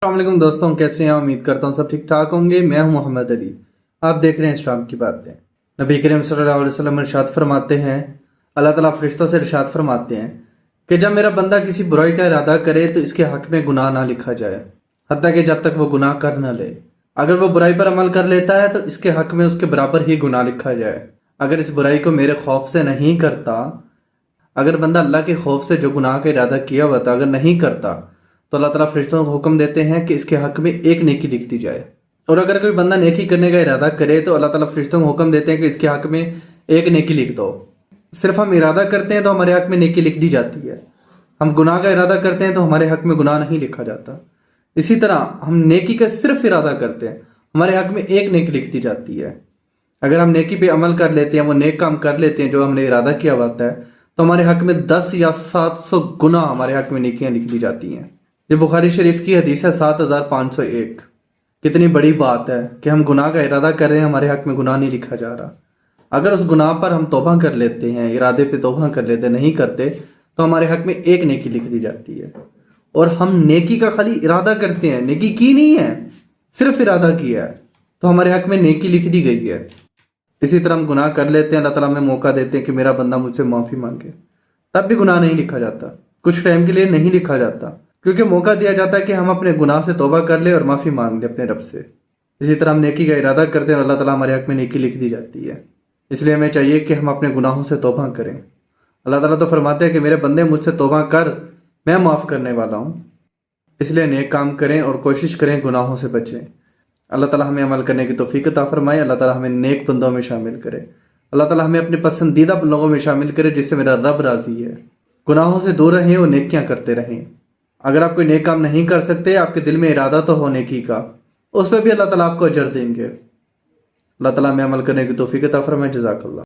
السلام علیکم دوستوں، کیسے ہیں؟ امید کرتا ہوں سب ٹھیک ٹھاک ہوں گے۔ میں ہوں محمد علی، آپ دیکھ رہے ہیں اسلام کی باتیں۔ نبی کریم صلی اللہ علیہ وسلم ارشاد فرماتے ہیں، اللہ تعالیٰ فرشتوں سے ارشاد فرماتے ہیں کہ جب میرا بندہ کسی برائی کا ارادہ کرے تو اس کے حق میں گناہ نہ لکھا جائے، حتیٰ کہ جب تک وہ گناہ کر نہ لے۔ اگر وہ برائی پر عمل کر لیتا ہے تو اس کے حق میں اس کے برابر ہی گناہ لکھا جائے۔ اگر اس برائی کو میرے خوف سے نہیں کرتا، اگر بندہ اللہ کے خوف سے جو گناہ کا ارادہ کیا ہوا تھا اگر نہیں کرتا تو اللہ تعالیٰ فرشتوں کو حکم دیتے ہیں کہ اس کے حق میں ایک نیکی لکھ دی جائے۔ اور اگر کوئی بندہ نیکی کرنے کا ارادہ کرے تو اللہ تعالیٰ فرشتوں کو حکم دیتے ہیں کہ اس کے حق میں ایک نیکی لکھ دو۔ صرف ہم ارادہ کرتے ہیں تو ہمارے حق میں نیکی لکھ دی جاتی ہے، ہم گناہ کا ارادہ کرتے ہیں تو ہمارے حق میں گناہ نہیں لکھا جاتا۔ اسی طرح ہم نیکی کا صرف ارادہ کرتے ہیں، ہمارے حق میں ایک نیکی لکھ دی جاتی ہے۔ اگر ہم نیکی پہ عمل کر لیتے ہیں، وہ نیک کام کر لیتے ہیں جو ہم نے ارادہ کیا ہوتا ہے، تو ہمارے حق میں 10 یا 700 گناہ ہمارے حق میں نیکیاں لکھ دی جاتی ہیں۔ یہ بخاری شریف کی حدیث ہے 7501۔ کتنی بڑی بات ہے کہ ہم گناہ کا ارادہ کر رہے ہیں، ہمارے حق میں گناہ نہیں لکھا جا رہا۔ اگر اس گناہ پر ہم توبہ کر لیتے ہیں، ارادے پہ توبہ کر لیتے ہیں، نہیں کرتے تو ہمارے حق میں ایک نیکی لکھ دی جاتی ہے۔ اور ہم نیکی کا خالی ارادہ کرتے ہیں، نیکی کی نہیں ہے، صرف ارادہ کیا ہے، تو ہمارے حق میں نیکی لکھ دی گئی ہے۔ اسی طرح ہم گناہ کر لیتے ہیں، اللہ تعالیٰ ہمیں موقع دیتے ہیں کہ میرا بندہ مجھ سے معافی مانگے، تب بھی گناہ نہیں لکھا جاتا، کچھ ٹائم کے لیے نہیں لکھا جاتا، کیونکہ موقع دیا جاتا ہے کہ ہم اپنے گناہ سے توبہ کر لیں اور معافی مانگ لیں اپنے رب سے۔ اسی طرح ہم نیکی کا ارادہ کرتے ہیں اور اللہ تعالیٰ ہمارے حق میں نیکی لکھ دی جاتی ہے۔ اس لیے ہمیں چاہیے کہ ہم اپنے گناہوں سے توبہ کریں۔ اللہ تعالیٰ تو فرماتے ہیں کہ میرے بندے مجھ سے توبہ کر، میں معاف کرنے والا ہوں۔ اس لیے نیک کام کریں اور کوشش کریں گناہوں سے بچیں۔ اللہ تعالیٰ ہمیں عمل کرنے کی توفیق عطا فرمائے، اللہ تعالیٰ ہمیں نیک بندوں میں شامل کرے، اللہ تعالیٰ ہمیں اپنے پسندیدہ لوگوں میں شامل کرے جس سے میرا رب راضی ہے۔ گناہوں سے دور رہیں اور نیکیاں کرتے رہیں۔ اگر آپ کوئی نیک کام نہیں کر سکتے، آپ کے دل میں ارادہ تو ہو نیکی کا، اس پہ بھی اللہ تعالیٰ آپ کو اجر دیں گے۔ اللہ تعالیٰ ہمیں عمل کرنے کی توفیق عطا فرمائے۔ جزاک اللہ۔